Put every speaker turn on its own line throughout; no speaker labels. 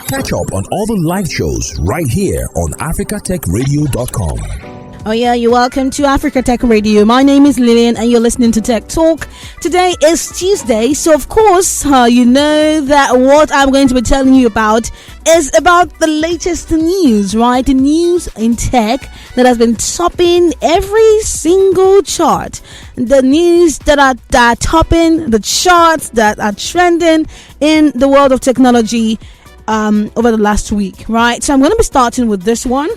Catch up on all the live shows right here on africatechradio.com.
Oh yeah, you're welcome to Africa Tech Radio. My name is Lillian and you're listening to Tek Talk. Today is Tuesday, so of course, you know that what I'm going to be telling you about is about the latest news, right? The news in tech that has been topping every single chart. The news that are topping the charts that are trending in the world of technology over the last week, right? So I'm going to be starting with this one.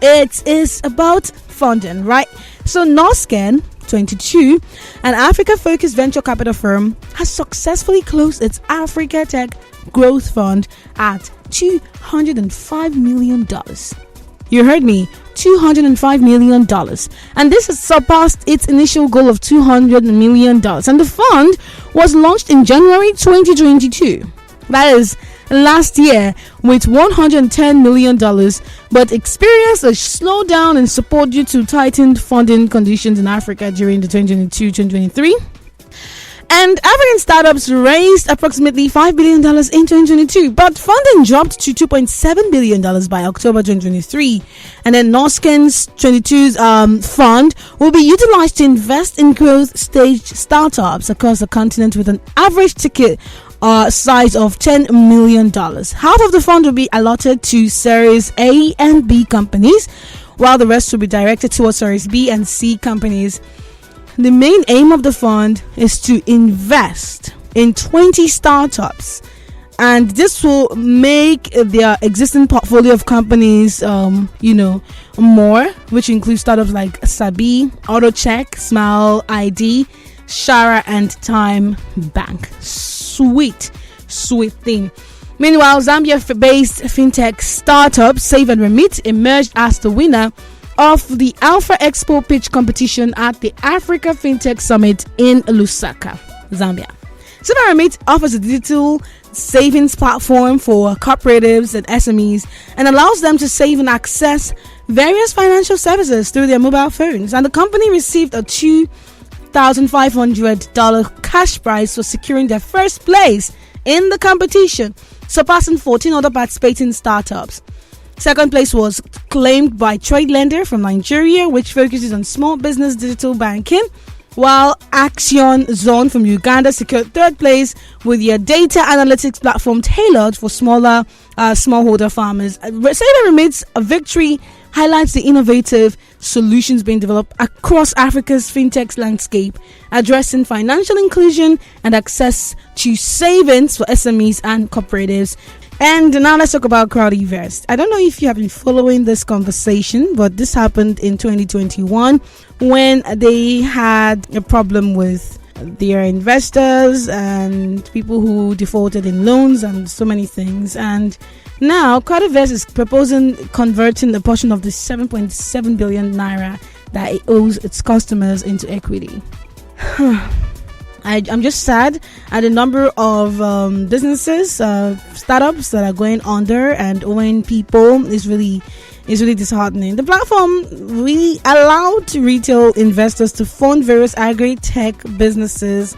It is about funding, right? So Norscan 22, an Africa-focused venture capital firm, has successfully closed its Africa Tech Growth Fund at $205 million. You heard me, $205 million. And this has surpassed its initial goal of $200 million. And the fund was launched in January 2022. That is last year with $110 million, but experienced a slowdown in support due to tightened funding conditions in Africa during the 2022-2023. And African startups raised approximately $5 billion in 2022, but funding dropped to $2.7 billion by October 2023. And then Norscan's 22's fund will be utilized to invest in growth stage startups across the continent with an average ticket size of $10 million. Half of the fund will be allotted to Series A and B companies, while the rest will be directed towards Series B and C companies. The main aim of the fund is to invest in 20 startups, and this will make their existing portfolio of companies, more, which includes startups like Sabi, AutoCheck, Smile ID, Shara, and Time Bank. Sweet thing. Meanwhile, Zambia-based fintech startup Save and Remit emerged as the winner of the Alpha Expo pitch competition at the Africa Fintech Summit in Lusaka, Zambia. Save and Remit offers a digital savings platform for cooperatives and SMEs and allows them to save and access various financial services through their mobile phones. And the company received a $2,500 cash prize for securing their first place in the competition, surpassing 14 other participating startups. Second place was claimed by Trade Lender from Nigeria, which focuses on small business digital banking, while Action Zone from Uganda secured third place with their data analytics platform tailored for smaller smallholder farmers. Save and Remit's victory highlights the innovative solutions being developed across Africa's fintech landscape, addressing financial inclusion and access to savings for SMEs and cooperatives. And now let's talk about Crowdivest. I don't know if you have been following this conversation, but this happened in 2021 when they had a problem with their investors and people who defaulted in loans and so many things. And now Crowdivest is proposing converting a portion of the 7.7 billion naira that it owes its customers into equity. I'm just sad at the number of businesses, startups that are going under and owing people is really disheartening. The platform really allowed retail investors to fund various agri-tech businesses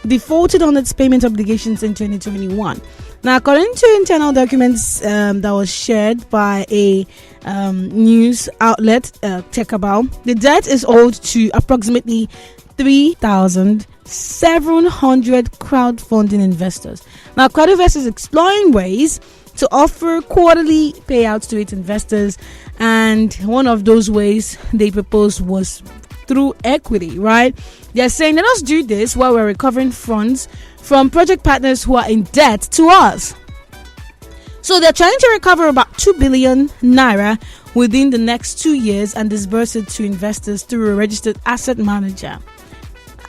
defaulted on its payment obligations in 2021. Now, according to internal documents that was shared by a news outlet, Tekabao, the debt is owed to approximately 3,700 crowdfunding investors. Now, Crowdivest is exploring ways to offer quarterly payouts to its investors, and one of those ways they proposed was through equity, right? They're saying, let us do this while we're recovering funds from project partners who are in debt to us. So they're trying to recover about 2 billion naira within the next 2 years and disburse it to investors through a registered asset manager.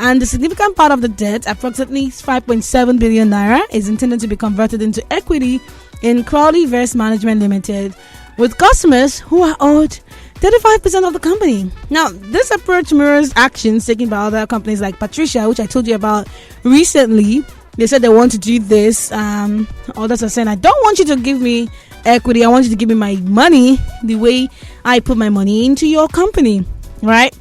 And the significant part of the debt, approximately 5.7 billion naira, is intended to be converted into equity in Crowdivest Management Limited, with customers who are owed 35% of the company. Now, this approach mirrors actions taken by other companies like Patricia, which I told you about recently. They said they want to do this. Others are saying, I don't want you to give me equity. I want you to give me my money the way I put my money into your company, right?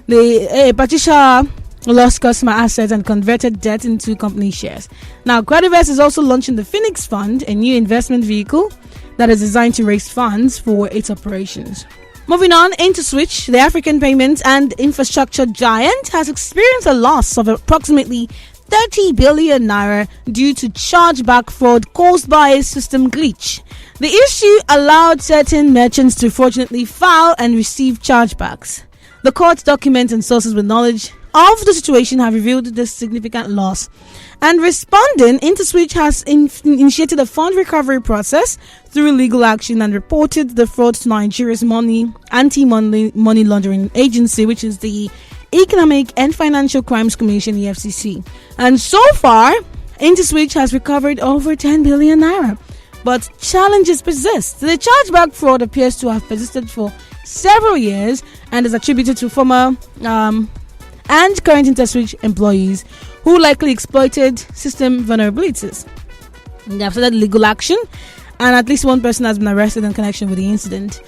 Patricia lost customer assets, and converted debt into company shares. Now, Crediverse is also launching the Phoenix Fund, a new investment vehicle that is designed to raise funds for its operations. Moving on, InterSwitch, the African payments and infrastructure giant, has experienced a loss of approximately 30 billion naira due to chargeback fraud caused by a system glitch. The issue allowed certain merchants to fraudulently file and receive chargebacks. The court documents and sources with knowledge of the situation have revealed this significant loss. And responding, InterSwitch has initiated a fund recovery process through legal action and reported the fraud to Nigeria's anti-money laundering agency, which is the Economic and Financial Crimes Commission, EFCC. And so far, InterSwitch has recovered over 10 billion naira. But challenges persist. The chargeback fraud appears to have persisted for several years and is attributed to former and current InterSwitch employees who likely exploited system vulnerabilities. They have started legal action, and at least one person has been arrested in connection with the incident.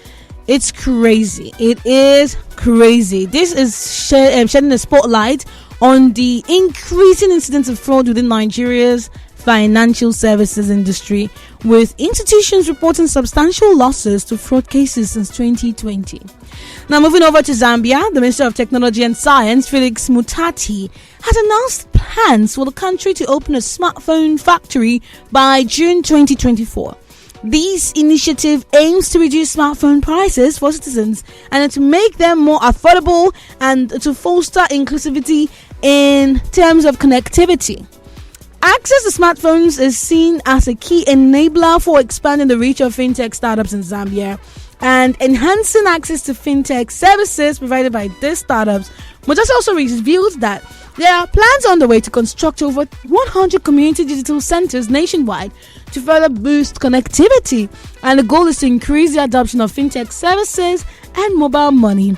It's crazy. It is crazy. This is shedding a spotlight on the increasing incidents of fraud within Nigeria's financial services industry, with institutions reporting substantial losses to fraud cases since 2020. Now, moving over to Zambia, the Minister of Technology and Science, Felix Mutati, has announced plans for the country to open a smartphone factory by June 2024. This initiative aims to reduce smartphone prices for citizens and to make them more affordable and to foster inclusivity in terms of connectivity. Access to smartphones is seen as a key enabler for expanding the reach of fintech startups in Zambia and enhancing access to fintech services provided by these startups. But this also reveals that there are plans on the way to construct over 100 community digital centers nationwide to further boost connectivity, and the goal is to increase the adoption of fintech services and mobile money.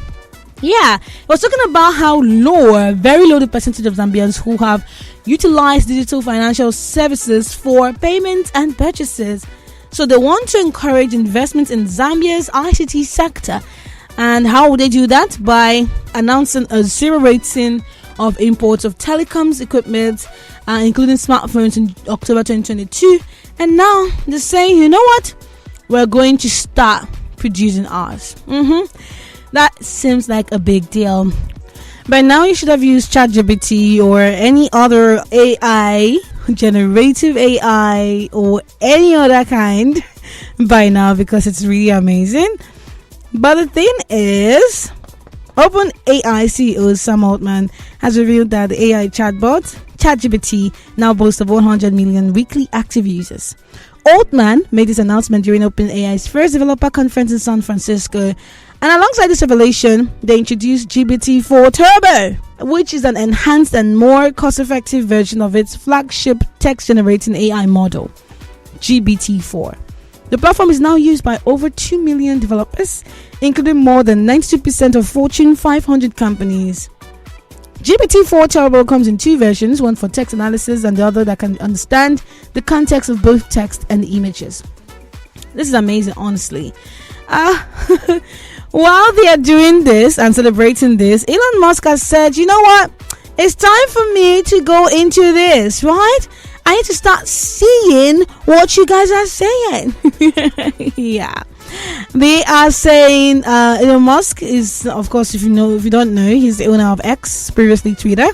Yeah, I was talking about how very low the percentage of Zambians who have utilized digital financial services for payments and purchases. So they want to encourage investments in Zambia's ICT sector. And how would they do that? By announcing a zero rating of imports of telecoms equipment, including smartphones, in October 2022. And now they're saying, you know what? We're going to start producing ours. That seems like a big deal. By now, you should have used ChatGPT or any other AI, generative AI, or any other kind by now, because it's really amazing. But the thing is, OpenAI CEO Sam Altman has revealed that the AI chatbot ChatGPT now boasts of 100 million weekly active users. Altman made this announcement during OpenAI's first developer conference in San Francisco. And alongside this revelation, they introduced GPT-4 Turbo, which is an enhanced and more cost-effective version of its flagship text-generating AI model, GPT-4. The platform is now used by over 2 million developers, including more than 92% of Fortune 500 companies. GPT-4 Turbo comes in two versions, one for text analysis and the other that can understand the context of both text and images. This is amazing, honestly. While they are doing this and celebrating this, Elon Musk has said, you know what? It's time for me to go into this, right? I need to start seeing what you guys are saying. Yeah. They are saying Elon Musk is, of course, if you don't know, he's the owner of X, previously Twitter,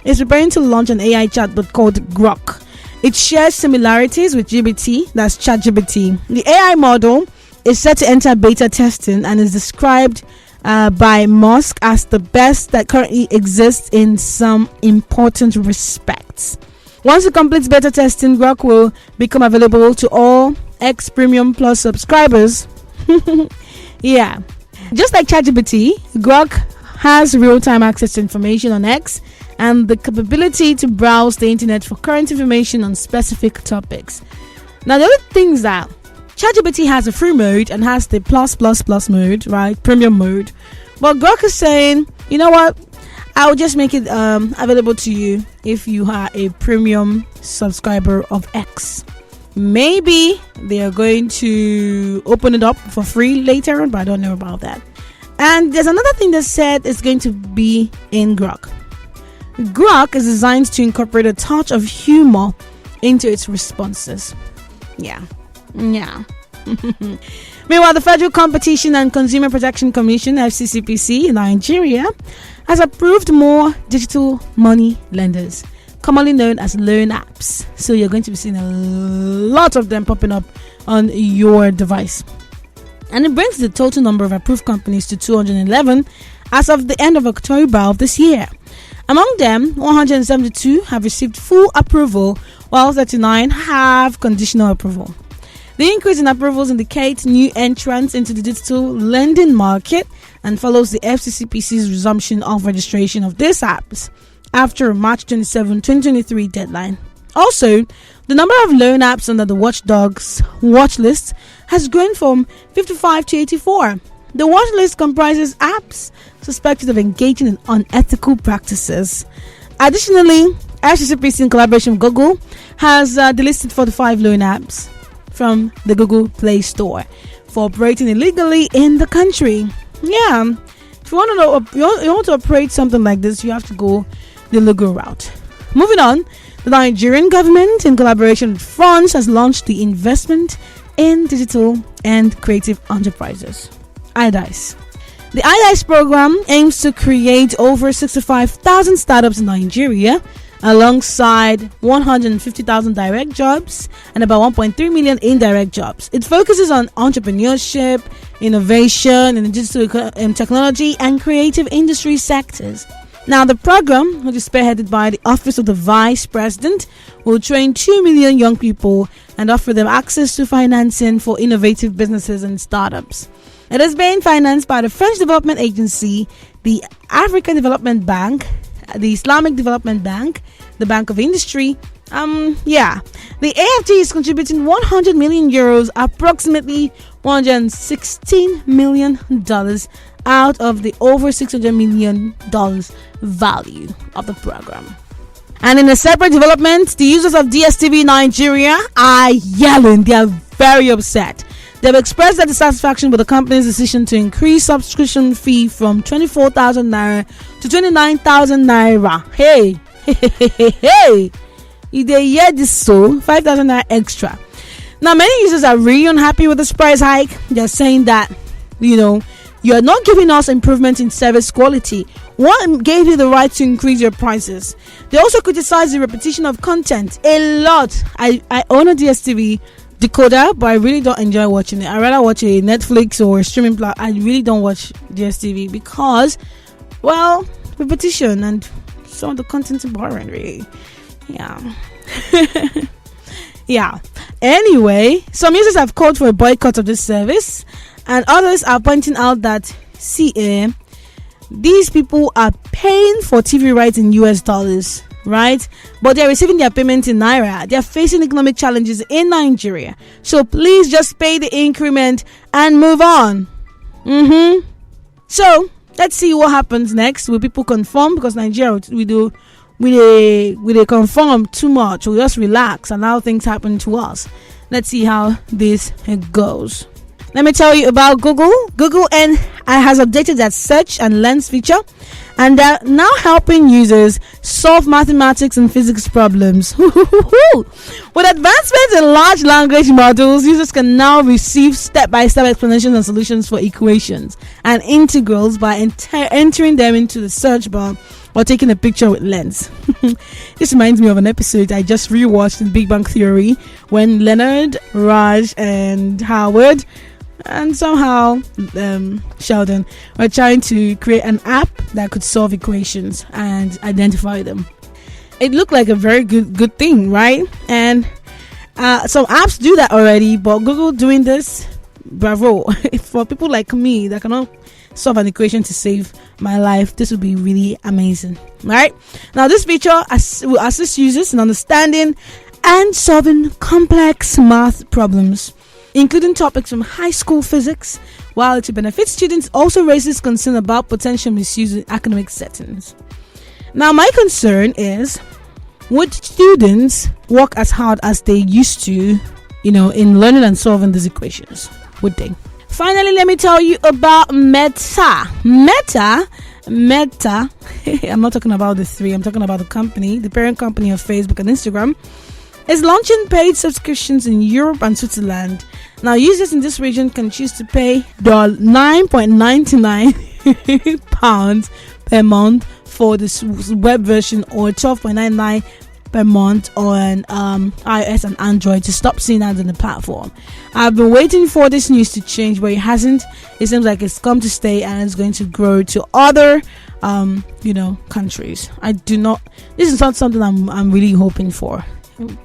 is preparing to launch an AI chatbot called Grok. It shares similarities with GPT, that's ChatGPT. The AI model is set to enter beta testing and is described by Musk as the best that currently exists in some important respects. Once it completes beta testing, Grok will become available to all X Premium Plus subscribers. Yeah. Just like ChatGPT, Grok has real-time access to information on X and the capability to browse the internet for current information on specific topics. Now, the other thing is that ChatGPT has a free mode and has the plus mode, right? Premium mode. But Grok is saying, you know what? I'll just make it available to you if you are a premium subscriber of X. Maybe they are going to open it up for free later on, but I don't know about that. And there's another thing that said it's going to be in Grok. Grok is designed to incorporate a touch of humor into its responses. Yeah. Meanwhile, the Federal Competition and Consumer Protection Commission, FCCPC, in Nigeria, has approved more digital money lenders, commonly known as loan apps. So you're going to be seeing a lot of them popping up on your device. And it brings the total number of approved companies to 211 as of the end of October of this year. Among them, 172 have received full approval, while 39 have conditional approval. The increase in approvals indicates new entrants into the digital lending market and follows the FCCPC's resumption of registration of these apps after a March 27, 2023 deadline. Also, the number of loan apps under the Watchdog's watch list has grown from 55 to 84. The watch list comprises apps suspected of engaging in unethical practices. Additionally, FCCPC, in collaboration with Google, has delisted 45 loan apps from the Google Play Store for operating illegally in the country. Yeah, if you want to operate something like this, you have to go the legal route. Moving on, the Nigerian government, in collaboration with France, has launched the Investment in Digital and Creative Enterprises, IDICE. The IDICE program aims to create over 65,000 startups in Nigeria, alongside 150,000 direct jobs and about 1.3 million indirect jobs. It focuses on entrepreneurship, innovation in the digital technology and creative industry sectors. Now, the program, which is spearheaded by the Office of the Vice President, will train 2 million young people and offer them access to financing for innovative businesses and startups. It is being financed by the French Development Agency, the African Development Bank, the Islamic Development Bank, the Bank of Industry. The AFD is contributing 100 million euros, approximately $116 million out of the over $600 million value of the program. And in a separate development, the users of DSTV Nigeria are yelling. They are very upset. They've expressed their dissatisfaction with the company's decision to increase subscription fee from 24,000 naira to 29,000 naira. Hey, if they hear this, so 5,000 naira extra. Now, many users are really unhappy with this price hike. They're saying that, you're not giving us improvement in service quality. What gave you the right to increase your prices? They also criticize the repetition of content a lot. I own a DSTV decoder, but I really don't enjoy watching it. I rather watch a Netflix or a streaming platform. I really don't watch DSTV because, repetition and some of the content is boring, really. Yeah. Anyway, some users have called for a boycott of this service, and others are pointing out that these people are paying for TV rights in US dollars, right? But they're receiving their payment in naira. They're facing economic challenges in Nigeria, so please just pay the increment and move on. So let's see what happens next. Will people conform? Because Nigeria, we conform too much. We just relax and allow things happen to us. Let's see how this goes. Let me tell you about Google. Google has updated that search and lens feature, and they're now helping users solve mathematics and physics problems. With advancements in large language models, users can now receive step-by-step explanations and solutions for equations and integrals by entering them into the search bar or taking a picture with lens. This reminds me of an episode I just rewatched in Big Bang Theory when Leonard, Raj, and Howard and somehow Sheldon were trying to create an app that could solve equations and identify them. It looked like a very good thing, right? And some apps do that already, but Google doing this, bravo. For people like me that cannot solve an equation to save my life, this would be really amazing, right? Now, this feature will assist users in understanding and solving complex math problems, including topics from high school physics. While it benefits students, also raises concern about potential misuse in academic settings. Now, my concern is, would students work as hard as they used to, in learning and solving these equations? Would they? Finally, let me tell you about Meta. Meta Meta, I'm not talking about the three, I'm talking about the company, the parent company of Facebook and Instagram, is launching paid subscriptions in Europe and Switzerland. Now, users in this region can choose to pay £9.99 pounds per month for the web version, or $12.99 per month on iOS and Android, to stop seeing ads on the platform. I've been waiting for this news to change, but it hasn't. It seems like it's come to stay and it's going to grow to other countries. This is not something I'm really hoping for,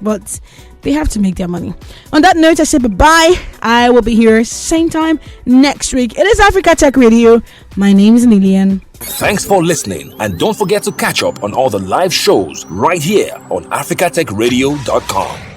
but they have to make their money. On that note, I say bye-bye. I will be here same time next week. It is Africa Tech Radio. My name is Lillian.
Thanks for listening, and don't forget to catch up on all the live shows right here on africatechradio.com.